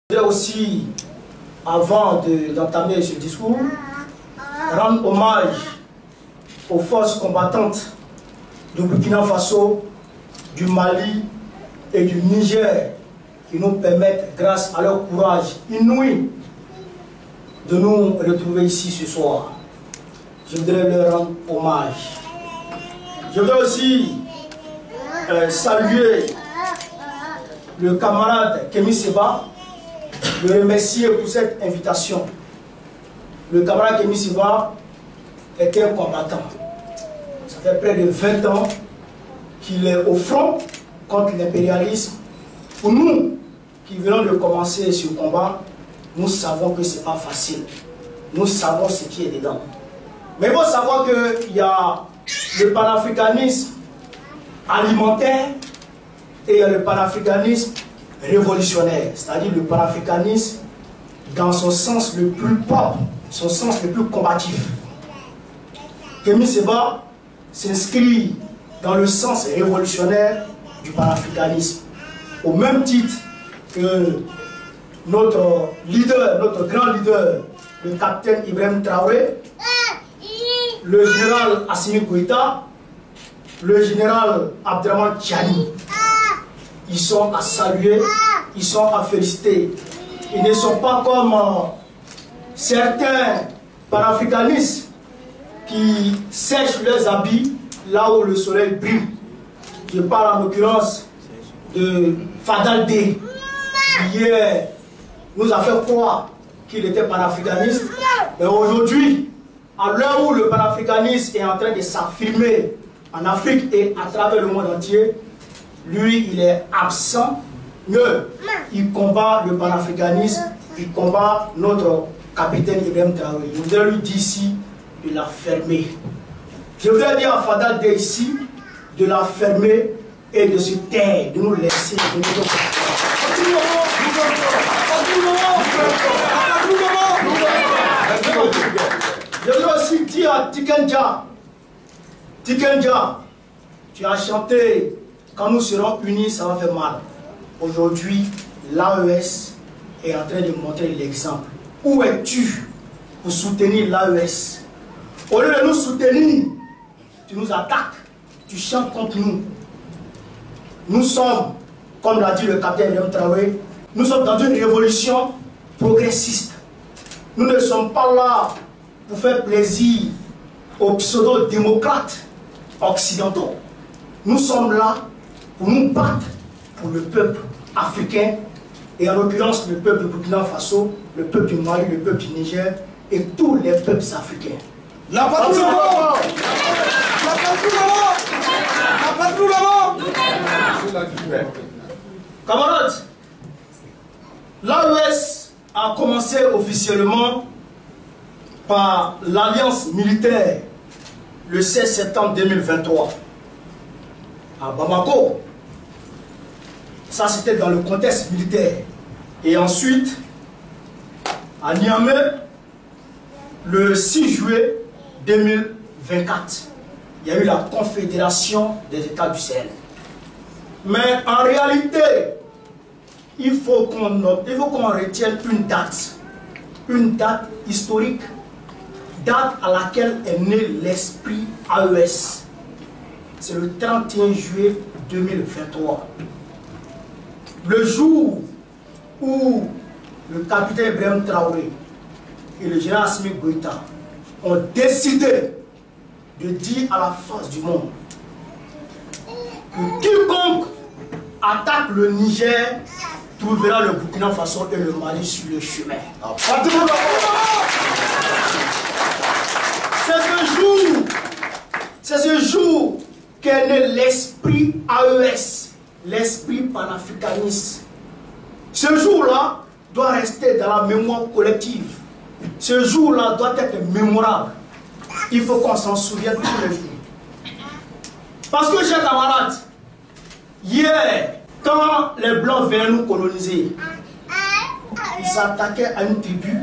Je voudrais aussi, avant d'entamer ce discours, rendre hommage aux forces combattantes du Burkina Faso, du Mali et du Niger qui nous permettent, grâce à leur courage inouï, de nous retrouver ici ce soir. Je voudrais leur rendre hommage. Je voudrais aussi saluer le camarade Kémy Séba, le remercier pour cette invitation. Le camarade Kémy Séba était un combattant. Ça fait près de 20 ans qu'il est au front contre l'impérialisme. Pour nous qui venons de commencer ce combat, nous savons que ce n'est pas facile. Nous savons ce qui est dedans. Mais il faut savoir qu'il y a le panafricanisme alimentaire et il y a le panafricanisme révolutionnaire, c'est-à-dire le panafricanisme dans son sens le plus propre, son sens le plus combatif. Kémy Séba s'inscrit dans le sens révolutionnaire du panafricanisme, au même titre que notre leader, notre grand leader, le capitaine Ibrahim Traoré, le général Assimi Goïta, le général Abdraman Tchani. Ils sont à saluer, ils sont à féliciter. Ils ne sont pas comme certains panafricanistes qui sèchent leurs habits là où le soleil brille. Je parle en l'occurrence de Fadal D. Hier, nous a fait croire qu'il était panafricaniste. Mais aujourd'hui, à l'heure où le panafricanisme est en train de s'affirmer en Afrique et à travers le monde entier, lui, il est absent. Il combat le panafricanisme, il combat notre capitaine Ibrahim Traoré. Je voudrais lui dire ici de la fermer. Je voudrais dire à Fadal D ici de la fermer et de se taire, de nous laisser. Je voudrais aussi dire à Tikenja, tu as chanté « Quand nous serons unis, ça va faire mal ». Aujourd'hui, l'AES est en train de montrer l'exemple. Où es-tu pour soutenir l'AES? Au lieu de nous soutenir, tu nous attaques, tu chantes contre nous. Nous sommes, comme l'a dit le capitaine Ibrahim Traoré, nous sommes dans une révolution progressiste. Nous ne sommes pas là pour faire plaisir aux pseudo-démocrates occidentaux. Nous sommes là pour nous battre pour le peuple africain, et en l'occurrence le peuple du Burkina Faso, le peuple du Mali, le peuple du Niger et tous les peuples africains. La patrouille là-bas! La patrouille là-bas! La patrouille là-bas! Camarades, l'AES a commencé officiellement par l'alliance militaire le 16 septembre 2023 à Bamako. Ça, c'était dans le contexte militaire. Et ensuite, à Niamey, le 6 juillet 2024, il y a eu la Confédération des États du Sahel. Mais en réalité, il faut qu'on retienne une date historique, date à laquelle est né l'esprit AES. C'est le 31 juillet 2023. Le jour où le capitaine Ibrahim Traoré et le général Assimi Goïta ont décidé de dire à la face du monde que quiconque attaque le Niger trouvera le Burkina Faso et le Mali sur le chemin. C'est ce jour qu'est né l'esprit AES, l'esprit panafricaniste. Ce jour-là doit rester dans la mémoire collective. Ce jour-là doit être mémorable. Il faut qu'on s'en souvienne tous les jours. Parce que, chers camarades, hier, quand les Blancs venaient nous coloniser, ils s'attaquaient à une tribu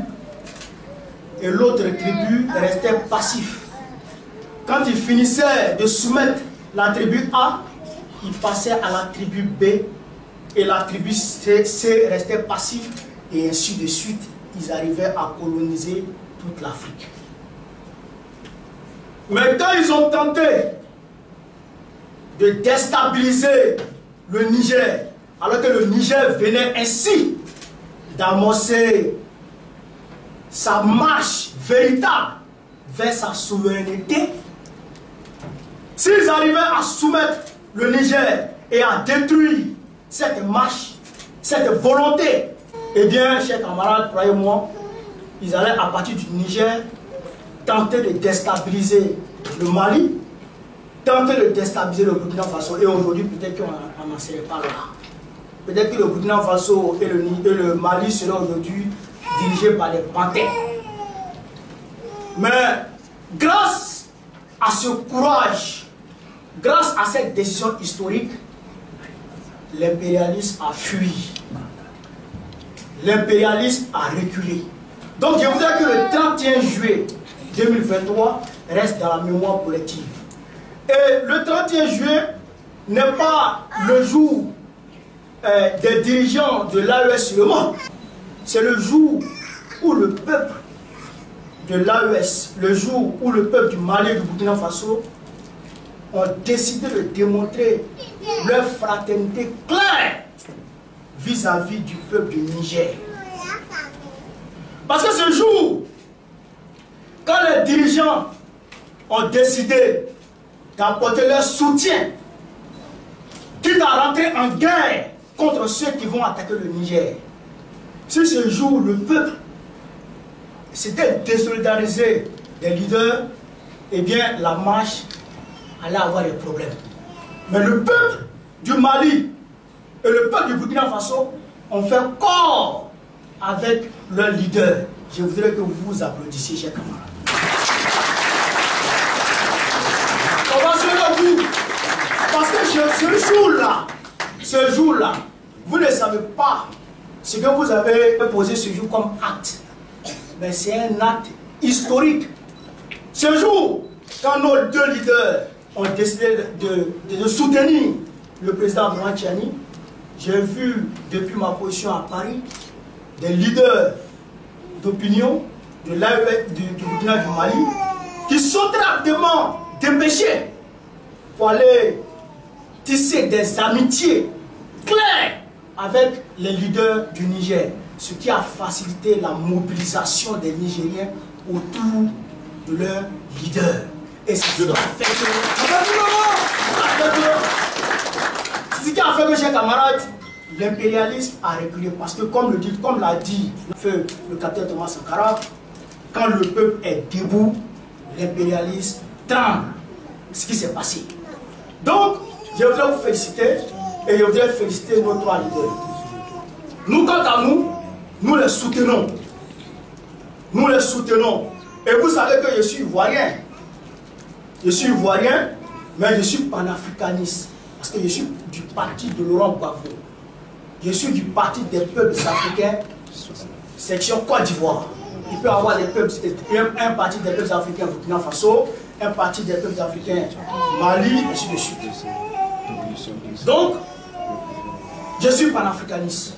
et l'autre tribu restait passif. Quand ils finissaient de soumettre la tribu A, ils passaient à la tribu B et la tribu C restait passif et ainsi de suite, ils arrivaient à coloniser toute l'Afrique. Mais quand ils ont tenté de déstabiliser le Niger, alors que le Niger venait ainsi d'amorcer sa marche véritable vers sa souveraineté, s'ils arrivaient à soumettre le Niger et à détruire cette marche, cette volonté, eh bien, chers camarades, croyez-moi, ils allaient à partir du Niger tenter de déstabiliser le Mali, tenter de déstabiliser le Burkina Faso, et aujourd'hui peut-être qu'on n'en serait pas là. Peut-être que le Burkina Faso et le Mali seraient aujourd'hui dirigés par les panthères. Mais grâce à ce courage, grâce à cette décision historique, l'impérialisme a fui. L'impérialisme a reculé. Donc je voudrais que le 31 juillet 2023 reste dans la mémoire collective. Et le 31 juillet n'est pas le jour des dirigeants de l'AES seulement. C'est le jour où le peuple de l'AES, le jour où le peuple du Mali et du Burkina Faso ont décidé de démontrer leur fraternité claire vis-à-vis du peuple du Niger. Parce que ce jour, quand les dirigeants ont décidé d'apporter leur soutien, quitte à rentrer en guerre contre ceux qui vont attaquer le Niger, si ce jour le peuple s'était désolidarisé des leaders, eh bien la marche allait avoir des problèmes. Mais le peuple du Mali et le peuple du Burkina Faso ont fait corps avec leur leader. Je voudrais que vous vous applaudissiez, chers camarades. On va se lever, parce que ce jour-là, vous ne savez pas ce que vous avez posé ce jour comme acte. Mais c'est un acte historique. Ce jour, quand nos deux leaders ont décidé de soutenir le président Abdourahmane Tiani, j'ai vu depuis ma position à Paris des leaders d'opinion de l'AES, du Burkina, du Mali, qui sont très rapidement dépêchés pour aller tisser des amitiés claires avec les leaders du Niger, ce qui a facilité la mobilisation des Nigériens autour de leurs leaders. Et c'est ce qui a fait que, chers camarades, l'impérialisme a reculé. Parce que comme l'a dit le capitaine Thomas Sankara, quand le peuple est debout, l'impérialisme tremble. Ce qui s'est passé. Donc, je voudrais vous féliciter et je voudrais féliciter nos trois leaders. Nous, quant à nous, nous les soutenons. Nous les soutenons. Et vous savez que je suis ivoirien. Je suis ivoirien, mais je suis panafricaniste. Parce que je suis du parti de Laurent Gbagbo. Je suis du parti des peuples africains, section Côte d'Ivoire. Il peut y avoir des peuples, un parti des peuples africains Burkina Faso, un parti des peuples africains Mali, et ainsi de suite. Donc, je suis panafricaniste.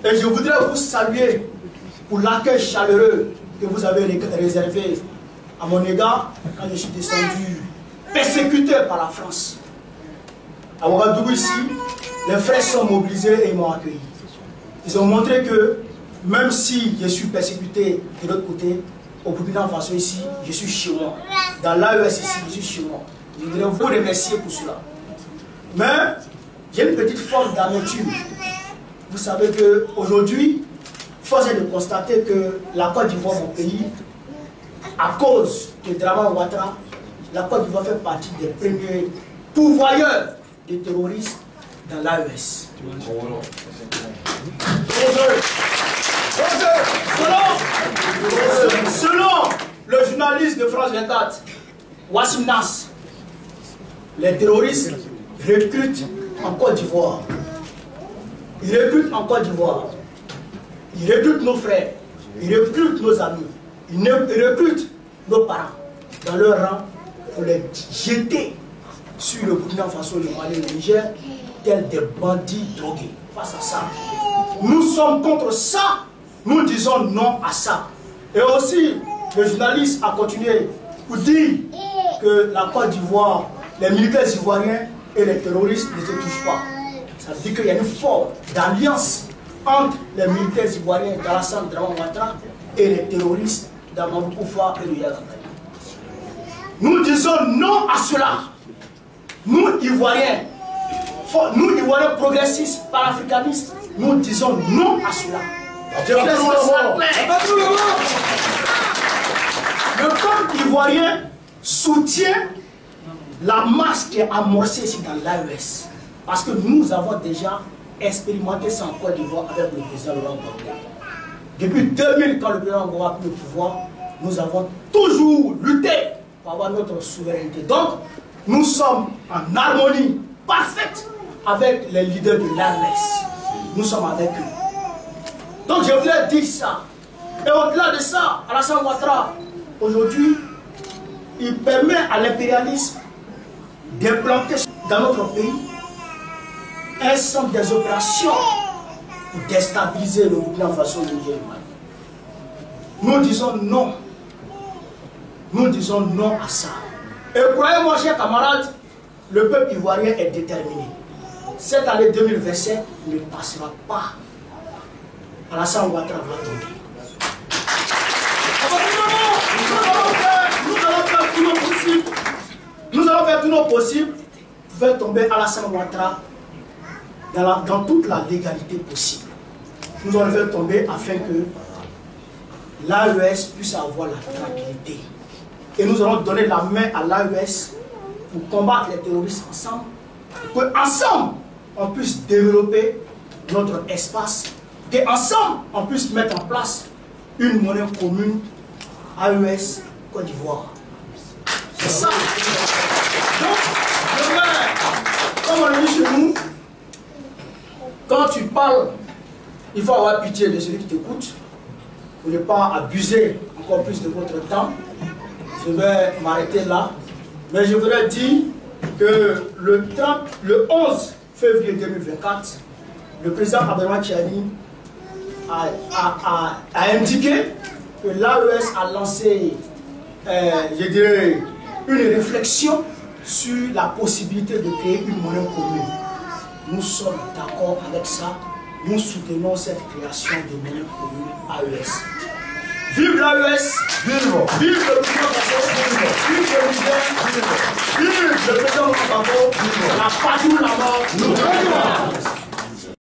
Et je voudrais vous saluer pour l'accueil chaleureux que vous avez réservé à mon égard quand je suis descendu persécuté par la France. À Ouagadougou ici, les frères sont mobilisés et ils m'ont accueilli. Ils ont montré que même si je suis persécuté de l'autre côté, au Burkina Faso ici, je suis chez moi. Dans l'AES ici, je suis chez moi. Je voudrais vous remercier pour cela. Mais j'ai une petite forme d'amertume. Vous savez qu'aujourd'hui, force est de constater que la Côte d'Ivoire, mon pays, à cause de Dramane Ouattara, la Côte d'Ivoire fait partie des premiers pourvoyeurs des terroristes dans l'AES. Selon le journaliste de France 24, Wassim Nas, les terroristes recrutent en Côte d'Ivoire. Ils recrutent en Côte d'Ivoire. Ils recrutent nos frères. Ils recrutent nos amis. Ils recrutent nos parents dans leur rang pour les jeter sur le Burkina Faso, le Mali et le Niger, tels des bandits drogués. Face à ça, Nous sommes contre ça. Nous disons non à ça. Et aussi, le journaliste a continué pour dire que la Côte d'Ivoire, les militaires ivoiriens et les terroristes ne se touchent pas. Ça veut dire qu'il y a une forme d'alliance entre les militaires ivoiriens d'Alassane Dramane Ouattara et les terroristes d'Amadou Koufa et de Yaya Jammeh. Nous disons non à cela. Nous, Ivoiriens progressistes, panafricanistes, nous disons non à cela. Le peuple ivoirien soutient la marche qui est amorcée ici dans l'AES. Parce que nous avons déjà expérimenté ça en Côte d'Ivoire avec le président Laurent Gbagbo. Depuis 2000, quand le président Gbagbo a pris le pouvoir, nous avons toujours lutté pour avoir notre souveraineté. Donc, nous sommes en harmonie parfaite avec les leaders de l'AES. Nous sommes avec eux. Donc, je voulais dire ça. Et au-delà de ça, Alassane Ouattara, aujourd'hui, il permet à l'impérialisme d'implanter dans notre pays un centre des opérations pour déstabiliser le Burkina Faso et le Niger. Nous disons non. Nous disons non à ça. Et croyez-moi, chers camarades, le peuple ivoirien est déterminé. Cette année 2027 ne passera pas. Alassane Ouattara va tomber. Nous allons faire tout nos possible pour faire tomber Alassane Ouattara dans toute la légalité possible. Nous allons le faire tomber afin que l'AES puisse avoir la tranquillité. Et nous allons donner la main à l'AES pour combattre les terroristes ensemble, pour qu'ensemble on puisse développer notre espace, qu'ensemble on puisse mettre en place une monnaie commune AES Côte d'Ivoire. C'est ça. Donc, comme on le dit chez nous, quand tu parles, il faut avoir pitié de celui qui t'écoute, pour ne pas abuser encore plus de votre temps. Je vais m'arrêter là, mais je voudrais dire que le 11 février 2024, le président Abdelrahmane Tiani a indiqué que l'AES a lancé, je dirais, une réflexion sur la possibilité de créer une monnaie commune. Nous sommes d'accord avec ça. Nous soutenons cette création de monnaie commune AES. Vive l'AES! Vive le président Gbagbo! Vive le Niger! Vive le président Gbagbo! La patrie, la mort!